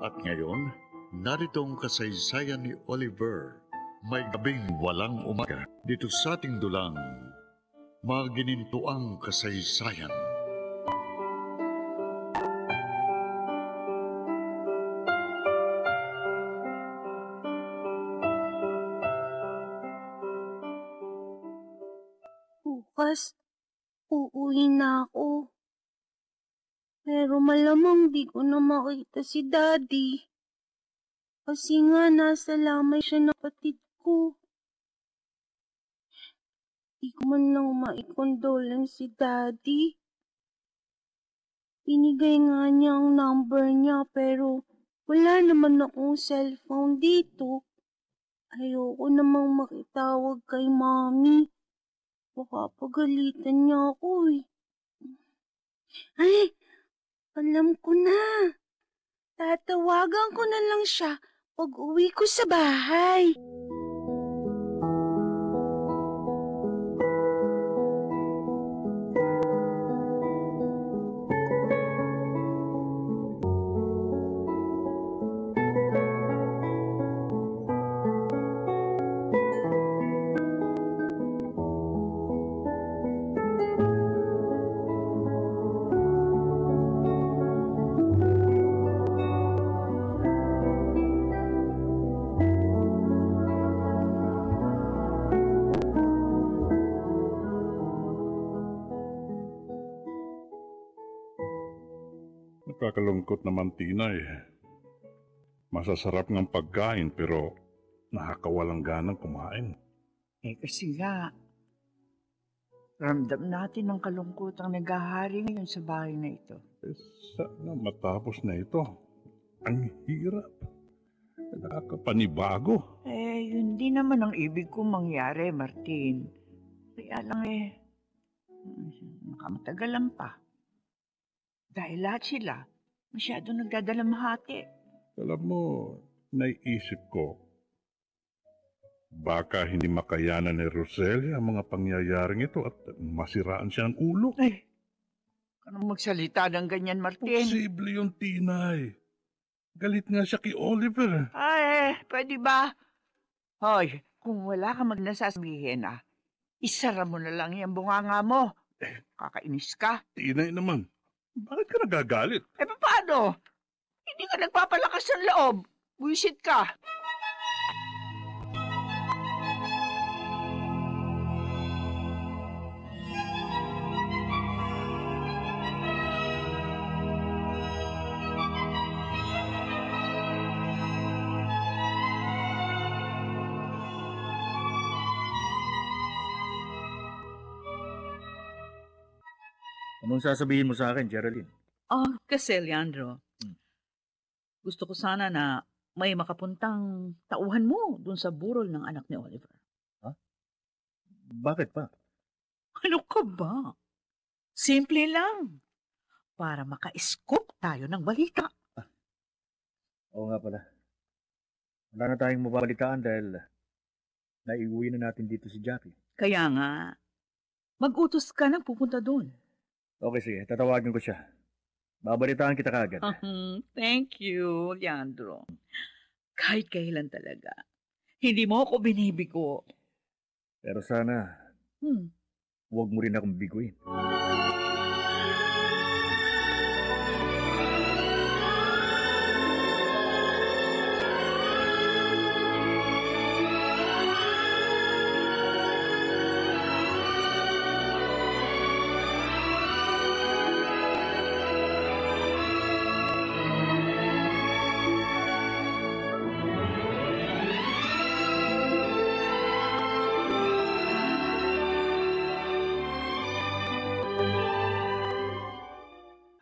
At ngayon, narito ang kasaysayan ni Oliver. May gabing walang umaga dito sa ating dulang Maginintuang Kasaysayan. Bukas, uuwi na ako. Pero malamang di ko na makita si Daddy. Kasi nga nasa lamay siya ng kapatid ko. Di ko man lang maikondolence si Daddy. Binigay nga niya ang number niya pero wala naman akong cellphone dito. Ayoko namang makitawag kay Mommy. Baka pagalitan niya ako eh. Ay, alam ko na. Tatawagan ko na lang siya pag uwi ko sa bahay. Nakakalungkot naman, Tinay. Masasarap ng pagkain pero nakakawalang ganang kumain. Kasi nga, ramdam natin ang kalungkutang naghahari ngayon sa bahay na ito. Sana matapos na ito. Ang hirap. Nakakapanibago. Yun din naman ang ibig kong mangyari, Martin. Kaya lang nakamatagalan pa. Dahil lahat sila, masyado nagdadalamhati. Alam mo, naiisip ko, baka hindi makayanan ni Roselia ang mga pangyayaring ito at masiraan siya ng ulo. Anong magsalita ng ganyan, Martin? Posible yung Tinay. Galit nga siya kay Oliver. Pwede ba? Hoy, kung wala ka magnasasabihin isara mo na lang yung bunganga mo. Kakainis ka. Tinay naman. Bakit ka nagagalit? Paano? Hindi ka nagpapalakas ng loob. Buisit ka. Anong sasabihin mo sa akin, Geraldine? Kasi, Leandro, gusto ko sana na may makapuntang tauhan mo dun sa burol ng anak ni Oliver. Bakit pa? Ano ka ba? Simple lang. Para maka-scoop tayo ng balita. Oo nga pala. Wala na tayong mababalitaan dahil naiuwi na natin dito si Jackie. Kaya nga, mag-utos ka nang pupunta dun. Okay, sige. Tatawagan ko siya. Babalitaan kita kaagad. Thank you, Leandro. Kahit kailan talaga. Hindi mo ako binibigo. Pero sana, huwag mo rin akong biguin.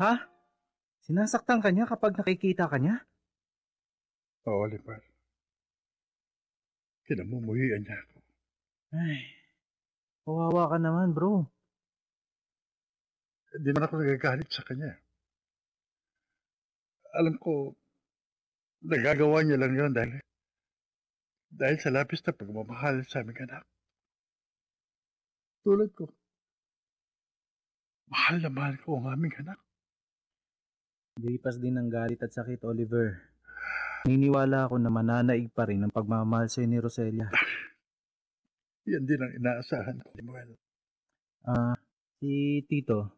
Ha? Sinasaktan ka niya kapag nakikita ka niya? Oliver, kinamumuhian niya ako. Ay, kawawa ka naman, bro. Hindi man ako nagagalit sa kanya. Alam ko, nagagawa niya lang yun dahil sa labis na pagmamahal sa aming anak. Tulad ko, mahal na mahal ko ang aming anak. Lipas din ng galit at sakit, Oliver. Niniwala ako na mananaig pa rin ang pagmamahal sa'yo ni Roselia. Yan din ang inaasahan ko, Samuel. Si Tito,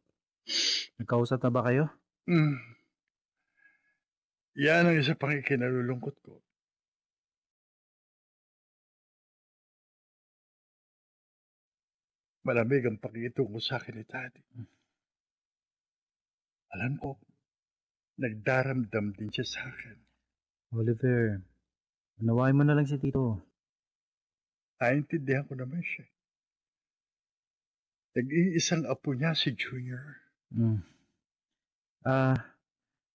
nagkausap na ba kayo? Yan ang isa pang ikinalulungkot ko. Malamig ang pakikitungo sa akin ni Daddy. Alam ko, nagdaramdam din siya sa akin. Oliver, unawain mo na lang si Tito. Naintindihan ko naman siya. Nag-iisang apo niya si Junior.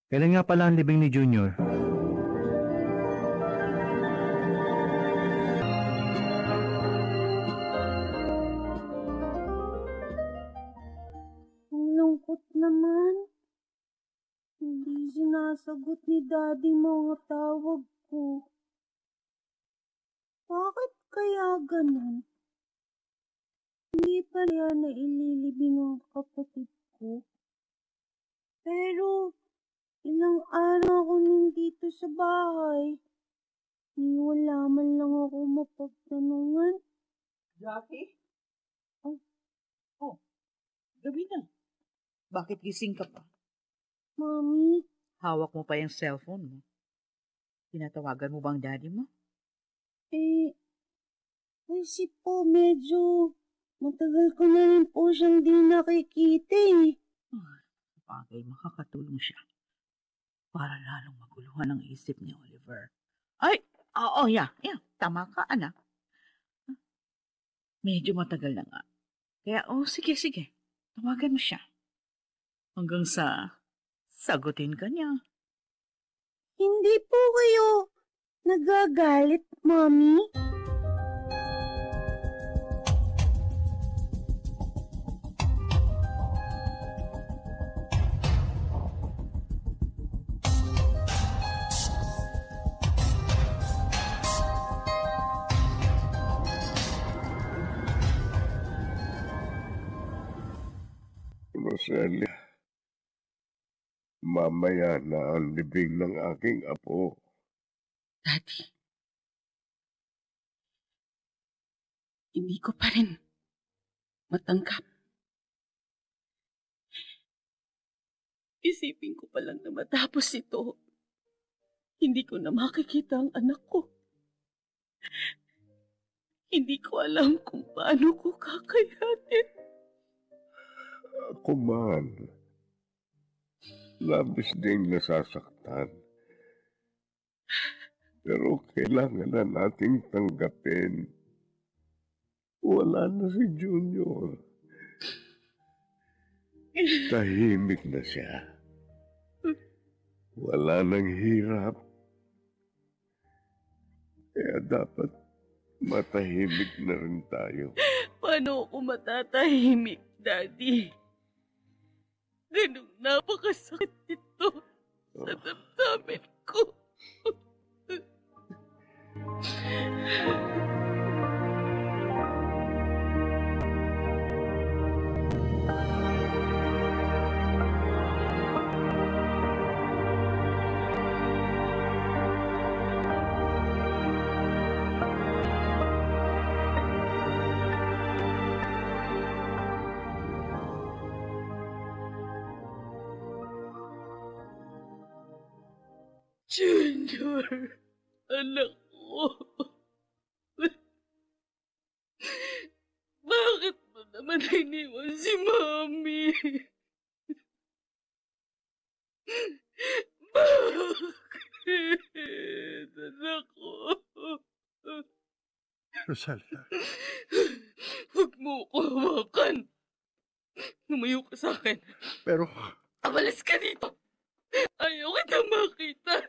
Kailan nga pala ang libing ni Junior? Ang lungkot naman. Hindi sinasagot ni Daddy mga tawag ko. Bakit kaya ganun? Hindi pa niya naililibing ang kapatid ko. Pero, ilang araw ako nandito sa bahay. Wala man lang ako mapagtanungan. Jackie? Gabi na. Bakit gising ka pa? Mami, Hawak mo pa yung cellphone mo. Tinatawagan mo ba ang daddy mo? kasi po medyo matagal ko na rin po siyang di nakikita eh. Bagay, makakatulong siya. Para lalong maguluhan ang isip ni Oliver. Ay! Oo, yeah. Tama ka, anak. Medyo matagal na nga. Kaya, sige. Tawagan mo siya. Hanggang sa sagutin ka niya. Hindi po kayo nagagalit, Mami? Roselia, mamaya na ang libing ng aking apo. Daddy, hindi ko pa rin matanggap. Isipin ko pa lang na matapos ito, hindi ko na makikita ang anak ko. Hindi ko alam kung paano ko kakayanin. Ako man, labis ding nasasaktan. Pero kailangan na nating tanggapin. Wala na si Junior. Tahimik na siya. Wala nang hirap. Kaya dapat matahimik na rin tayo. Paano ako matatahimik, Daddy? Ganong napakasakit nito sa damdamin ko. Junior, anak ko. Bakit mo naman iniwan si Mami? Bakit, anak ko? Roselia. Huwag mo ko hawakan. Lumayo ka sa akin. Pero, Amalis ka dito. Ayaw kitang makita.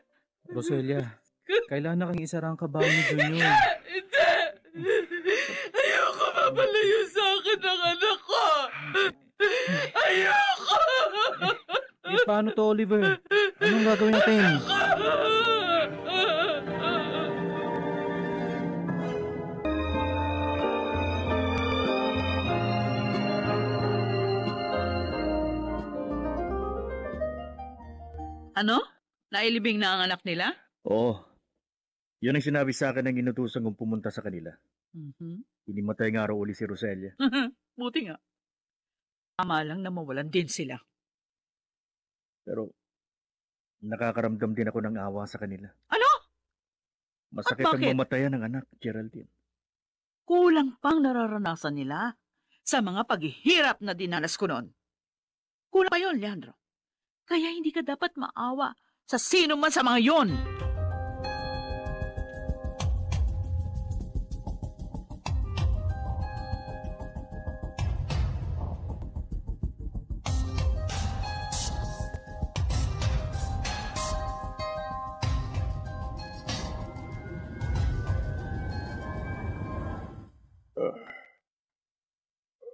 Roselia, kailan na kang isara ang kabaho ni Junior? Hindi! Ayoko mapalayo sa akin ng anak ko! Ayoko! Paano to, Oliver? Anong gagawin natin? Ano? Nailibing na ang anak nila? Oo, Yun ang sinabi sa akin ng inutusan kong pumunta sa kanila. Mhm. Inimatay nga raw uli si Roselia. Buti nga. Tama lang na mawalan din sila. Pero nakakaramdam din ako ng awa sa kanila. Ano? Masakit At ang bakit? mamatayan ng anak, Geraldine. Kulang pang nararanasan nila sa mga paghihirap na dinanas ko noon. Kulang pa yon, Leandro. Kaya hindi ka dapat maawa sa sino man sa mga yon.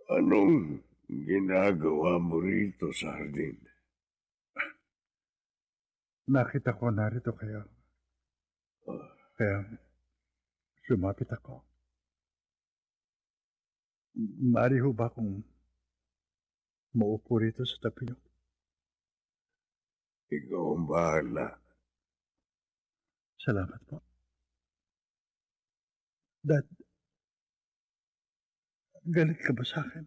Anong ginagawa mo rito sa hardin? Nakita ko narito kayo. Kaya lumapit ako. Maaari ho ba kung maupo rito sa tabi niyo? Ikaw ang bahala. Salamat po. Dad, galit ka ba sa akin?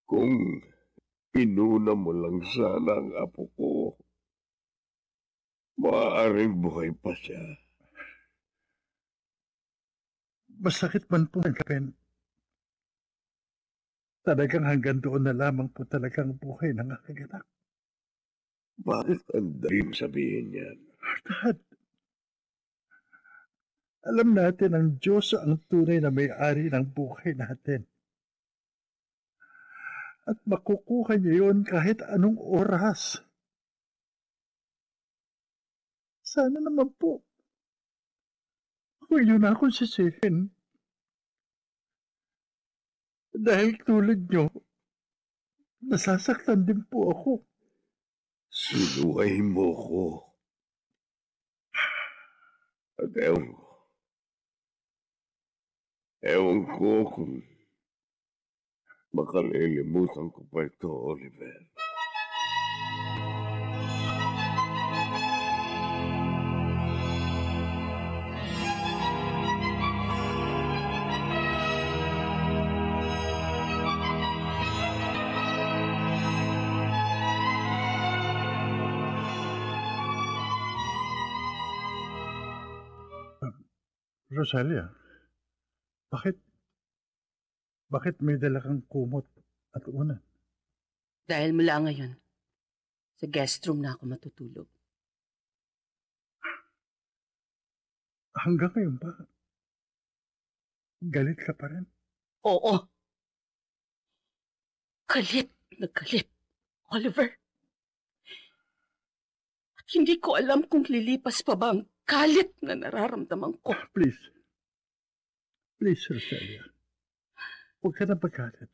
Kung inuna mo lang sana ang apo ko, maaaring buhay pa siya. Masakit man po ang kapin. Talagang hanggang doon na lamang po talagang buhay ng aking anak. Bakit ang daling sabihin yan? Dad, alam natin ang Diyos ang tunay na may-ari ng buhay natin. At makukuha niya yun kahit anong oras. Sana naman po, huwag niyo na akong sisihin. Dahil tulad niyo, nasasaktan din po ako. Sinuway mo ko. At ewan ko kung makalilimutan ko pa ito, Oliver. Rosalia, bakit may dala kang kumot at unan? Dahil mula ngayon, sa guest room na ako matutulog. Hanggang ngayon ba? Galit ka pa rin? Oo. Galit na galit, Oliver. At hindi ko alam kung lilipas pa ba ang galit na nararamdaman ko. Please, Rosalia. Huwag ka na pagkalit.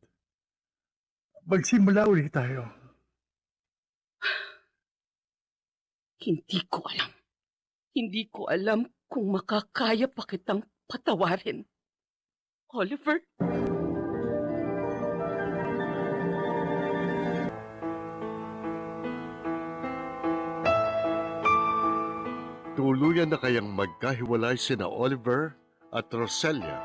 Magsimula ulit tayo. Hindi ko alam. Hindi ko alam kung makakaya pa kitang patawarin. Oliver? Tuluyan na kayang magkahiwalay sina Oliver at Roselia